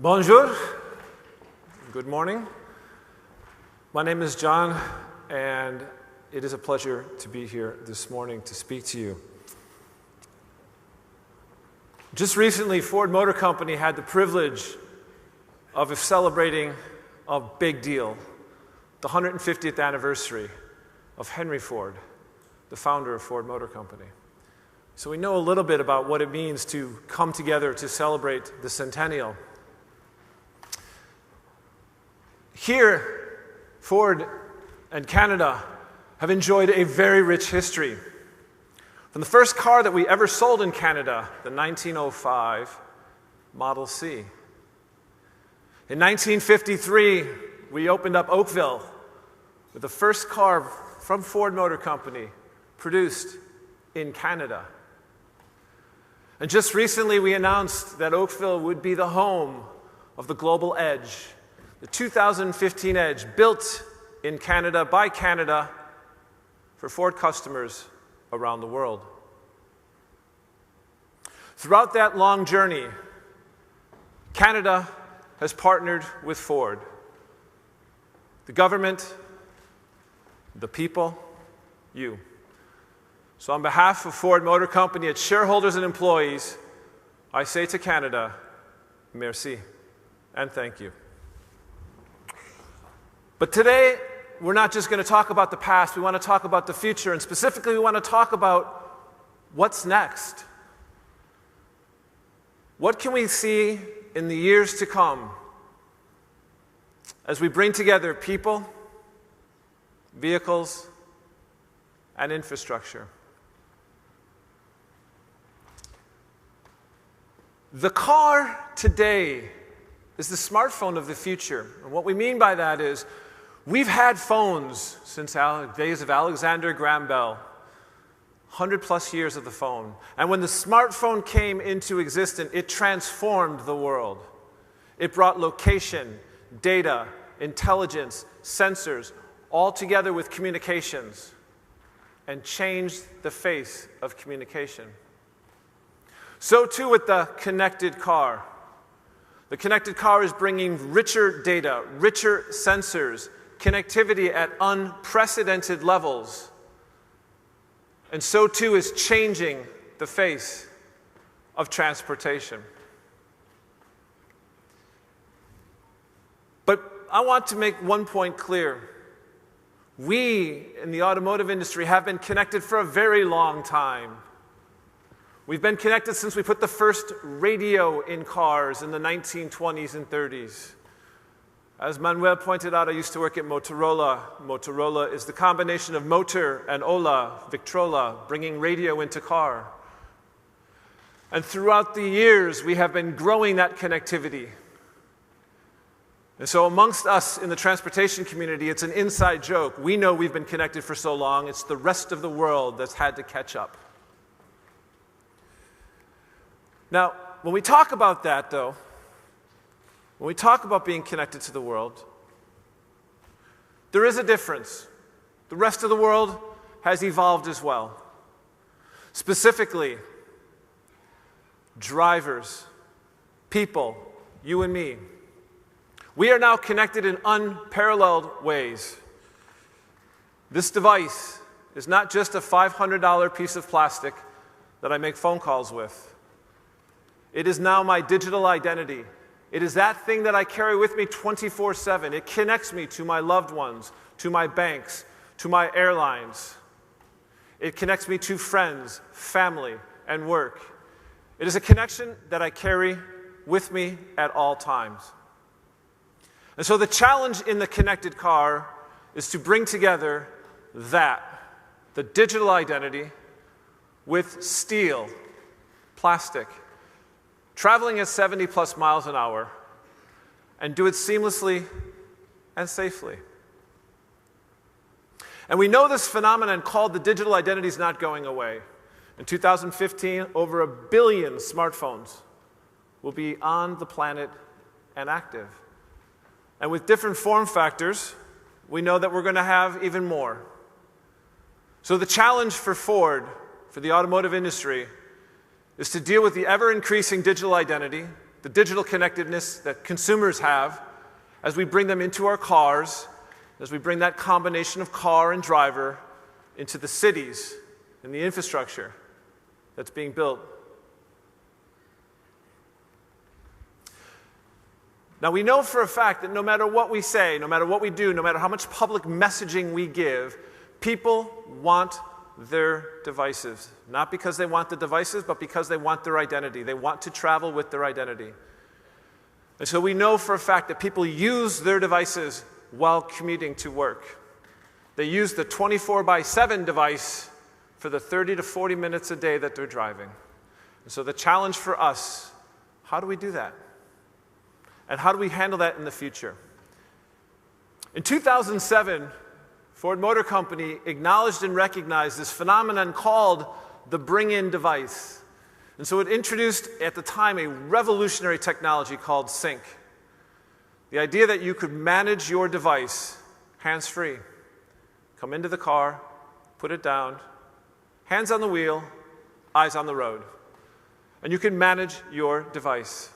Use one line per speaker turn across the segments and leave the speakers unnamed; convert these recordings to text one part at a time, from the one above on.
Bonjour. Good morning. My name is John, and it is a pleasure to be here this morning to speak to you. Just recently, Ford Motor Company had the privilege of celebrating a big deal, the 150th anniversary of Henry Ford, the founder of Ford Motor Company. So we know a little bit about what it means to come together to celebrate the centennial. Here, Ford and Canada have enjoyed a very rich history. From the first car that we ever sold in Canada, the 1905 Model C. In 1953, we opened up Oakville with the first car from Ford Motor Company produced in Canada. And just recently, we announced that Oakville would be the home of the Global Edge, the 2015 Edge, built in Canada by Canada for Ford customers around the world. Throughout that long journey, Canada has partnered with Ford. The government, the people, you. So on behalf of Ford Motor Company, its shareholders and employees, I say to Canada, merci, and thank you. But today, we're not just going to talk about the past, we want to talk about the future, and specifically we want to talk about what's next. What can we see in the years to come as we bring together people, vehicles, and infrastructure? The car today is the smartphone of the future. And what we mean by that is we've had phones since the days of Alexander Graham Bell, 100 plus years of the phone. And when the smartphone came into existence, it transformed the world. It brought location, data, intelligence, sensors, all together with communications, and changed the face of communication. So too with the connected car. The connected car is bringing richer data, richer sensors, connectivity at unprecedented levels. And so too is changing the face of transportation. But I want to make one point clear. We in the automotive industry have been connected for a very long time. We've been connected since we put the first radio in cars in the 1920s and 30s. As Manuel pointed out, I used to work at Motorola. Motorola is the combination of motor and Ola, Victrola, bringing radio into car. And throughout the years, we have been growing that connectivity. And so amongst us in the transportation community, it's an inside joke. We know we've been connected for so long, it's the rest of the world that's had to catch up. Now, when we talk about that, though, when we talk about being connected to the world, there is a difference. The rest of the world has evolved as well. Specifically, drivers, people, you and me. We are now connected in unparalleled ways. This device is not just a $500 piece of plastic that I make phone calls with. It is now my digital identity. It is that thing that I carry with me 24/7. It connects me to my loved ones, to my banks, to my airlines. It connects me to friends, family, and work. It is a connection that I carry with me at all times. And so the challenge in the connected car is to bring together that, the digital identity, with steel, plastic, traveling at 70 plus miles an hour, and do it seamlessly and safely. And we know this phenomenon called the digital identity is not going away. In 2015, over 1 billion smartphones will be on the planet and active. And with different form factors, we know that we're going to have even more. So the challenge for Ford, for the automotive industry, is to deal with the ever-increasing digital identity, the digital connectedness that consumers have as we bring them into our cars, as we bring that combination of car and driver into the cities and the infrastructure that's being built. Now, we know for a fact that no matter what we say, no matter what we do, no matter how much public messaging we give, people want their devices. Not because they want the devices, but because they want their identity. They want to travel with their identity. And so we know for a fact that people use their devices while commuting to work. They use the 24/7 device for the 30 to 40 minutes a day that they're driving. And so the challenge for us, how do we do that? And how do we handle that in the future? In 2007, Ford Motor Company acknowledged and recognized this phenomenon called the bring-in device. And so it introduced, at the time, a revolutionary technology called sync. The idea that you could manage your device hands-free. Come into the car, put it down, hands on the wheel, eyes on the road. And you can manage your device.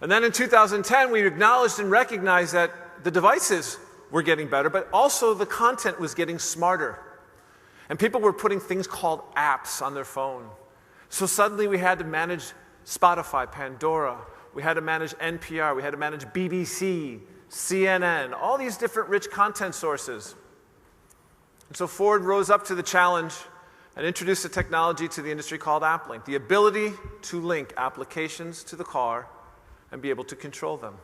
And then in 2010, we acknowledged and recognized that the devices were getting better, but also the content was getting smarter. And people were putting things called apps on their phone. So suddenly we had to manage Spotify, Pandora, we had to manage NPR, we had to manage BBC, CNN, all these different rich content sources. And so Ford rose up to the challenge and introduced a technology to the industry called AppLink, the ability to link applications to the car and be able to control them.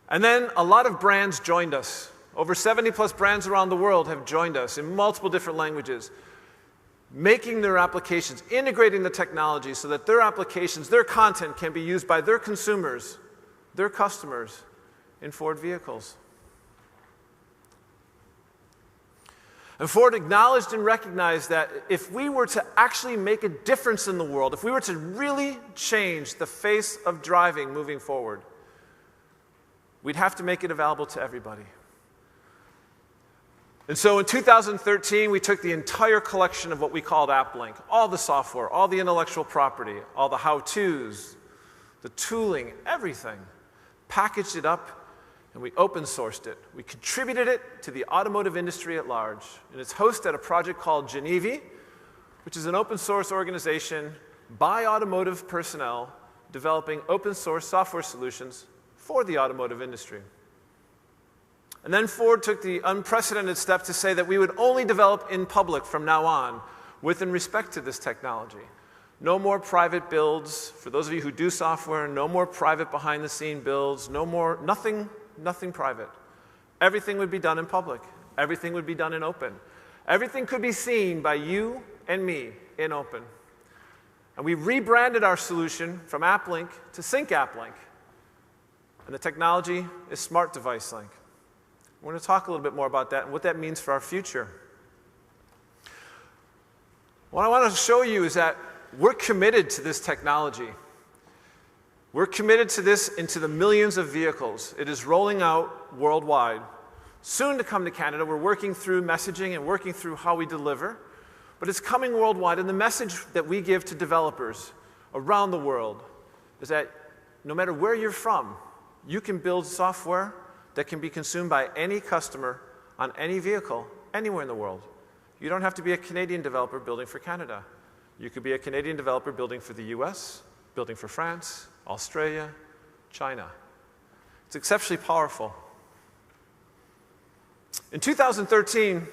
And then a lot of brands joined us. Over 70+ brands around the world have joined us in multiple different languages, making their applications, integrating the technology so that their applications, their content can be used by their consumers, their customers in Ford vehicles. And Ford acknowledged and recognized that if we were to actually make a difference in the world, if we were to really change the face of driving moving forward, we'd have to make it available to everybody. And so in 2013, we took the entire collection of what we called AppLink, all the software, all the intellectual property, all the how-tos, the tooling, everything, packaged it up, and we open sourced it. We contributed it to the automotive industry at large. And it's hosted at a project called Genevi, which is an open source organization by automotive personnel developing open source software solutions for the automotive industry. And then Ford took the unprecedented step to say that we would only develop in public from now on with and respect to this technology. No more private builds. For those of you who do software, no more private behind-the-scene builds, nothing private. Everything would be done in public. Everything would be done in open. Everything could be seen by you and me in open. And we rebranded our solution from AppLink to Sync AppLink. And the technology is SmartDeviceLink. We're going to talk a little bit more about that and what that means for our future. What I want to show you is that we're committed to this technology. We're committed to this into the millions of vehicles. It is rolling out worldwide. Soon to come to Canada. We're working through messaging and working through how we deliver. But it's coming worldwide. And the message that we give to developers around the world is that no matter where you're from, you can build software that can be consumed by any customer on any vehicle, anywhere in the world. You don't have to be a Canadian developer building for Canada. You could be a Canadian developer building for the US, building for France, Australia, China. It's exceptionally powerful. In 2013,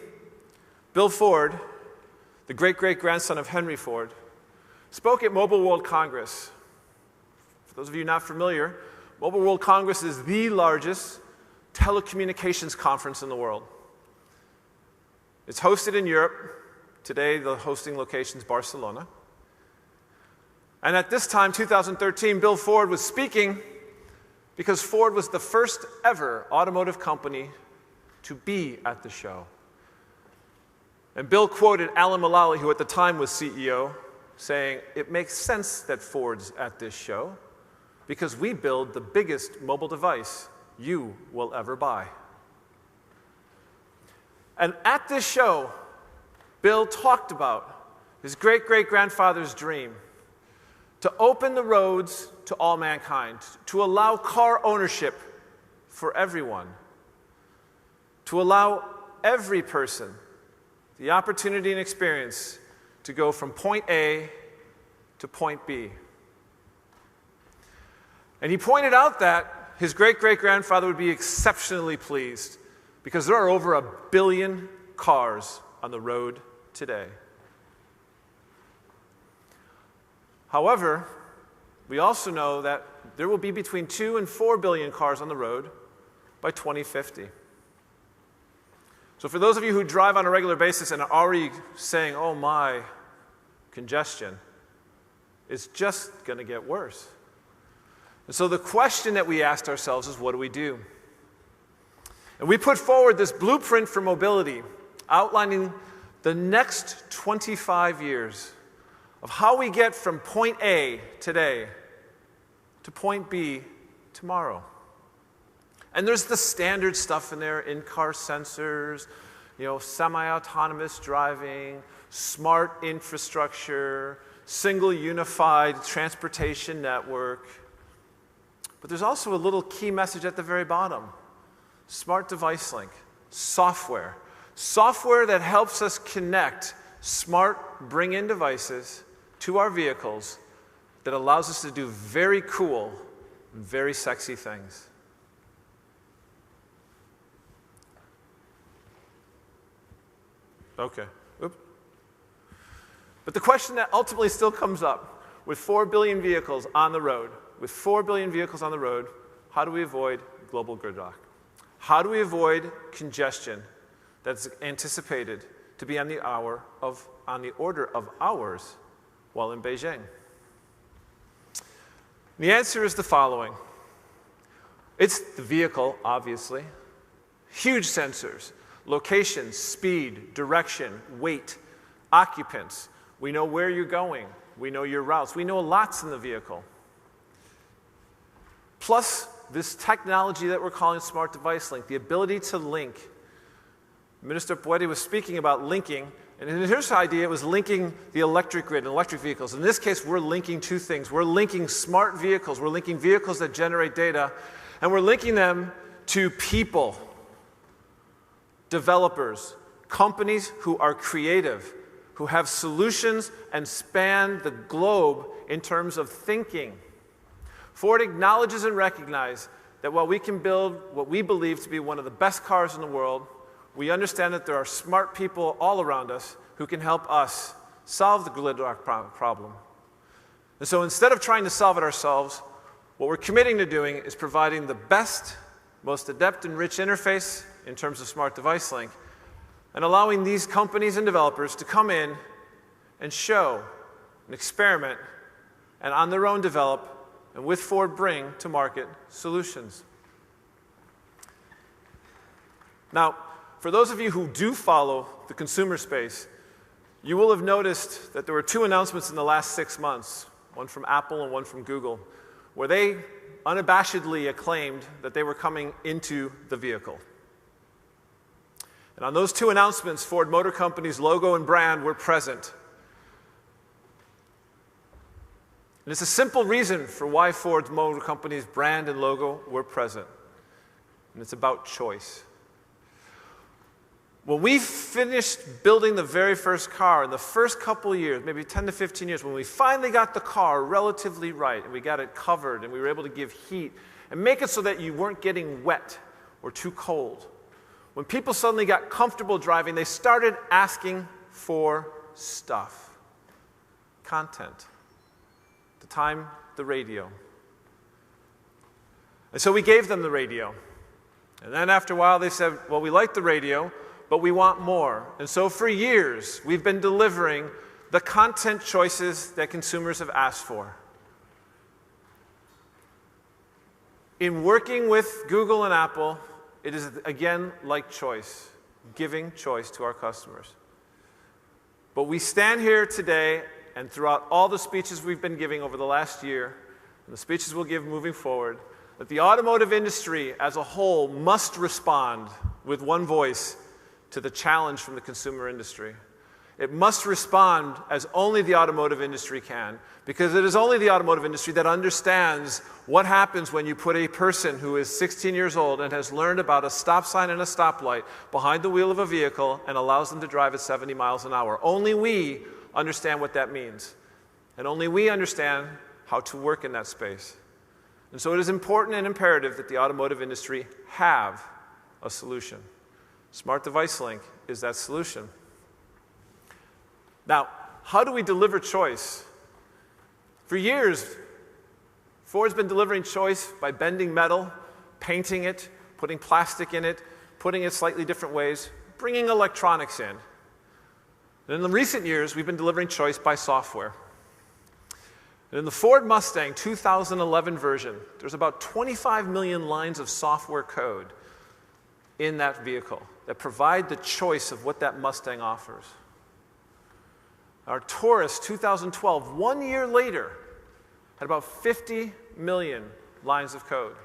Bill Ford, the great-great-grandson of Henry Ford, spoke at Mobile World Congress. For those of you not familiar, Mobile World Congress is the largest telecommunications conference in the world. It's hosted in Europe. Today, the hosting location is Barcelona. And at this time, 2013, Bill Ford was speaking because Ford was the first ever automotive company to be at the show. And Bill quoted Alan Mulally, who at the time was CEO, saying, "It makes sense that Ford's at this show because we build the biggest mobile device you will ever buy." And at this show, Bill talked about his great-great-grandfather's dream. to open the roads to all mankind, to allow car ownership for everyone, to allow every person the opportunity and experience to go from point A to point B. And he pointed out that his great-great-grandfather would be exceptionally pleased because there are over 1 billion cars on the road today. However, we also know that there will be between 2 and 4 billion cars on the road by 2050. So for those of you who drive on a regular basis and are already saying, oh my, congestion, it's just going to get worse. And so the question that we asked ourselves is, what do we do? And we put forward this blueprint for mobility, outlining the next 25 years of how we get from point A today to point B tomorrow. And there's the standard stuff in there, in-car sensors, semi-autonomous driving, smart infrastructure, single unified transportation network. But there's also a little key message at the very bottom. SmartDeviceLink, software. Software that helps us connect smart bring-in devices to our vehicles that allows us to do very cool, very sexy things. Okay. Oops. But the question that ultimately still comes up, with 4 billion vehicles on the road, how do we avoid global gridlock? How do we avoid congestion that's anticipated to be on the order of hours while in Beijing? The answer is the following. It's the vehicle, obviously. Huge sensors, location, speed, direction, weight, occupants. We know where you're going. We know your routes. We know lots in the vehicle. Plus, this technology that we're calling SmartDeviceLink, the ability to link. Minister Puede was speaking about linking, and in his idea, it was linking the electric grid and electric vehicles. In this case, we're linking two things. We're linking smart vehicles. We're linking vehicles that generate data, and we're linking them to people, developers, companies who are creative, who have solutions and span the globe in terms of thinking. Ford acknowledges and recognizes that while we can build what we believe to be one of the best cars in the world, we understand that there are smart people all around us who can help us solve the gridlock problem. And so instead of trying to solve it ourselves, what we're committing to doing is providing the best, most adept and rich interface in terms of SmartDeviceLink, and allowing these companies and developers to come in and show and experiment and on their own develop and with Ford bring to market solutions. Now, for those of you who do follow the consumer space, you will have noticed that there were two announcements in the last 6 months, one from Apple and one from Google, where they unabashedly acclaimed that they were coming into the vehicle. And on those two announcements, Ford Motor Company's logo and brand were present. And it's a simple reason for why Ford Motor Company's brand and logo were present. And it's about choice. When we finished building the very first car, in the first couple of years, maybe 10 to 15 years, when we finally got the car relatively right, and we got it covered, and we were able to give heat, and make it so that you weren't getting wet or too cold, when people suddenly got comfortable driving, they started asking for stuff. Content. At the time, the radio. And so we gave them the radio. And then after a while, they said, well, we like the radio, but we want more. And so for years, we've been delivering the content choices that consumers have asked for. In working with Google and Apple, it is, again, like choice, giving choice to our customers. But we stand here today, and throughout all the speeches we've been giving over the last year, and the speeches we'll give moving forward, that the automotive industry as a whole must respond with one voice to the challenge from the consumer industry. It must respond as only the automotive industry can, because it is only the automotive industry that understands what happens when you put a person who is 16 years old and has learned about a stop sign and a stoplight behind the wheel of a vehicle and allows them to drive at 70 miles an hour. Only we understand what that means. And only we understand how to work in that space. And so it is important and imperative that the automotive industry have a solution. SmartDeviceLink is that solution. Now, how do we deliver choice? For years, Ford's been delivering choice by bending metal, painting it, putting plastic in it, putting it slightly different ways, bringing electronics in. And in the recent years, we've been delivering choice by software. And in the Ford Mustang 2011 version, there's about 25 million lines of software code in that vehicle that provide the choice of what that Mustang offers. Our Taurus 2012, 1 year later, had about 50 million lines of code.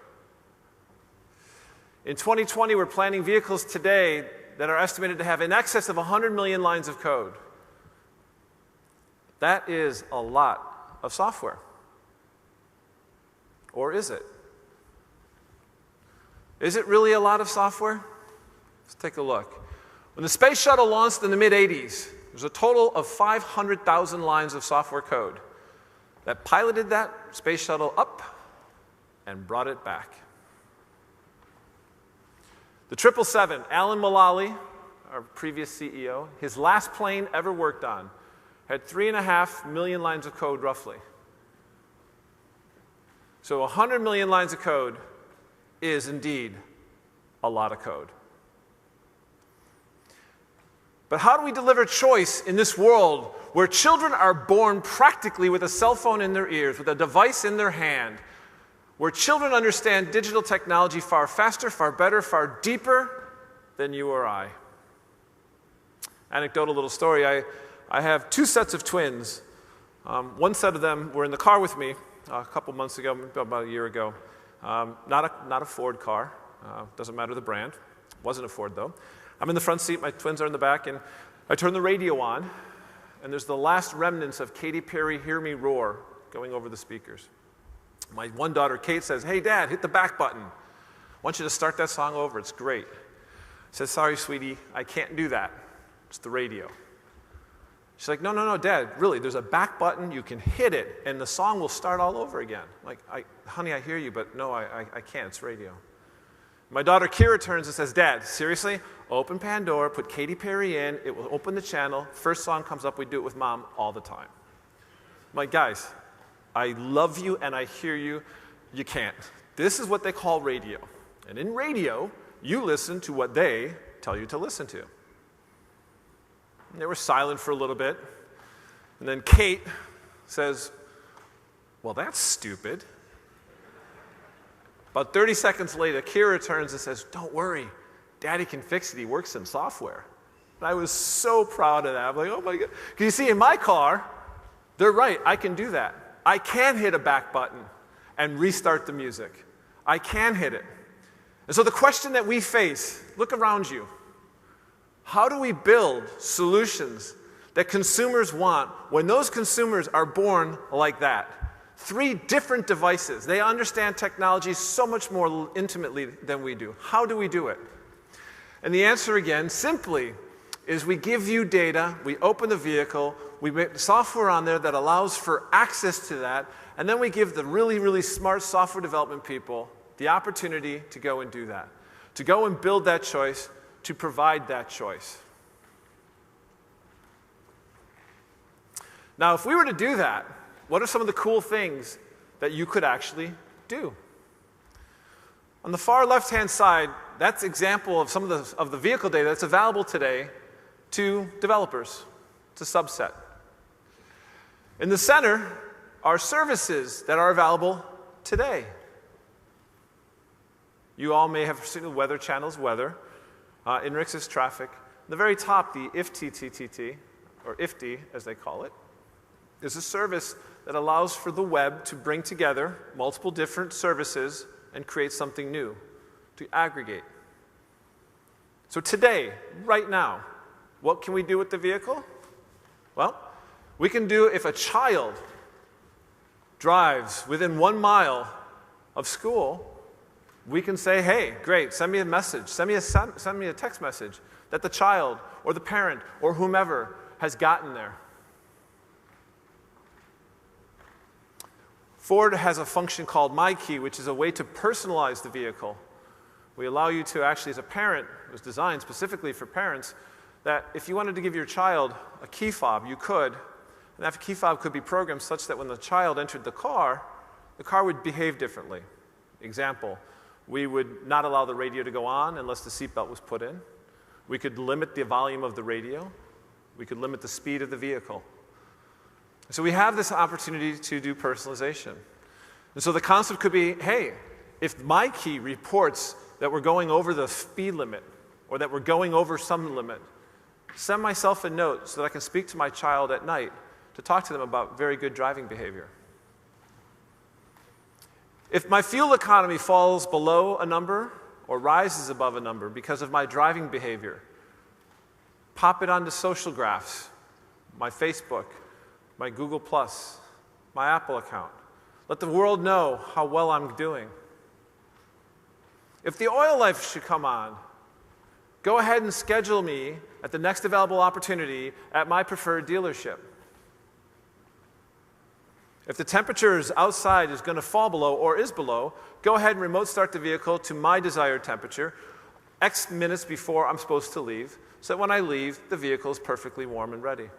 In 2020, we're planning vehicles today that are estimated to have in excess of 100 million lines of code. That is a lot of software. Or is it? Is it really a lot of software? Let's take a look. When the space shuttle launched in the mid-'80s, there's a total of 500,000 lines of software code that piloted that space shuttle up and brought it back. The 777, Alan Mulally, our previous CEO, his last plane ever worked on, had 3.5 million lines of code roughly. So 100 million lines of code is indeed a lot of code. But how do we deliver choice in this world where children are born practically with a cell phone in their ears, with a device in their hand, where children understand digital technology far faster, far better, far deeper than you or I? Anecdotal little story. I have two sets of twins. One set of them were in the car with me a couple months ago, about a year ago. Not a Ford car. Doesn't matter the brand. Wasn't a Ford, though. I'm in the front seat, my twins are in the back, and I turn the radio on, and there's the last remnants of Katy Perry, Hear Me Roar, going over the speakers. My one daughter, Kate, says, "Hey, Dad, hit the back button. I want you to start that song over. It's great." I said, "Sorry, sweetie, I can't do that. It's the radio." She's like, no, Dad, really, there's a back button. You can hit it, and the song will start all over again. I'm like, honey, I hear you, but no, I can't. It's radio. My daughter, Kira, turns and says, "Dad, seriously? Open Pandora, put Katy Perry in, it will open the channel. First song comes up, we do it with Mom all the time." I'm like, guys, I love you and I hear you. You can't. This is what they call radio. And in radio, you listen to what they tell you to listen to. And they were silent for a little bit. And then Kate says, "Well, that's stupid." About 30 seconds later, Kira turns and says, "Don't worry, Daddy can fix it. He works in software." And I was so proud of that. I'm like, oh my God. Because you see, in my car, they're right. I can do that. I can hit a back button and restart the music. I can hit it. And so the question that we face, look around you. How do we build solutions that consumers want when those consumers are born like that? 3 different devices. They understand technology so much more intimately than we do. How do we do it? And the answer, again, simply is we give you data, we open the vehicle, we make software on there that allows for access to that, and then we give the really, really smart software development people the opportunity to go and do that, to go and build that choice, to provide that choice. Now, if we were to do that, what are some of the cool things that you could actually do? On the far left-hand side, that's an example of some of the vehicle data that's available today to developers. It's a subset. In the center are services that are available today. You all may have seen the Weather Channel's weather. INRIX is traffic. At the very top, the IFTTT, or IFTI as they call it, is a service that allows for the web to bring together multiple different services and create something new, to aggregate. So today, right now, what can we do with the vehicle? Well, we can do if a child drives within 1 mile of school, we can say, hey, great, send me a message, send me a text message that the child or the parent or whomever has gotten there. Ford has a function called MyKey, which is a way to personalize the vehicle. We allow you to actually, as a parent, it was designed specifically for parents, that if you wanted to give your child a key fob, you could, and that key fob could be programmed such that when the child entered the car would behave differently. Example, we would not allow the radio to go on unless the seatbelt was put in. We could limit the volume of the radio. We could limit the speed of the vehicle. So we have this opportunity to do personalization. And so the concept could be, hey, if MyKey reports that we're going over the speed limit or that we're going over some limit, send myself a note so that I can speak to my child at night to talk to them about very good driving behavior. If my fuel economy falls below a number or rises above a number because of my driving behavior, pop it onto social graphs, my Facebook, my Google+, my Apple account. Let the world know how well I'm doing. If the oil life should come on, go ahead and schedule me at the next available opportunity at my preferred dealership. If the temperatures outside is going to fall below or is below, go ahead and remote start the vehicle to my desired temperature X minutes before I'm supposed to leave, so that when I leave, the vehicle is perfectly warm and ready.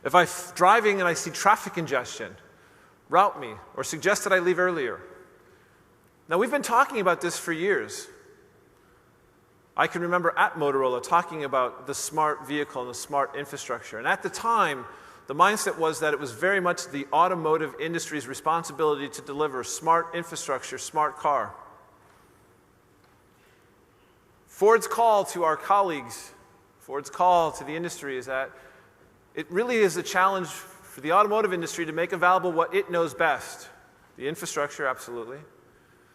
If I'm driving and I see traffic congestion, route me or suggest that I leave earlier. Now, we've been talking about this for years. I can remember at Motorola talking about the smart vehicle and the smart infrastructure. And at the time, the mindset was that it was very much the automotive industry's responsibility to deliver smart infrastructure, smart car. Ford's call to our colleagues, Ford's call to the industry is that it really is a challenge for the automotive industry to make available what it knows best. The infrastructure, absolutely.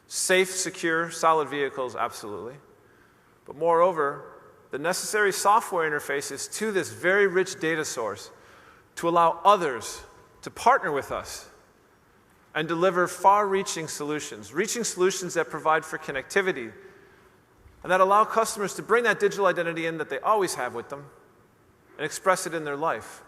Safe, secure, solid vehicles, absolutely. But moreover, the necessary software interfaces to this very rich data source to allow others to partner with us and deliver far-reaching solutions that provide for connectivity and that allow customers to bring that digital identity in that they always have with them and express it in their life.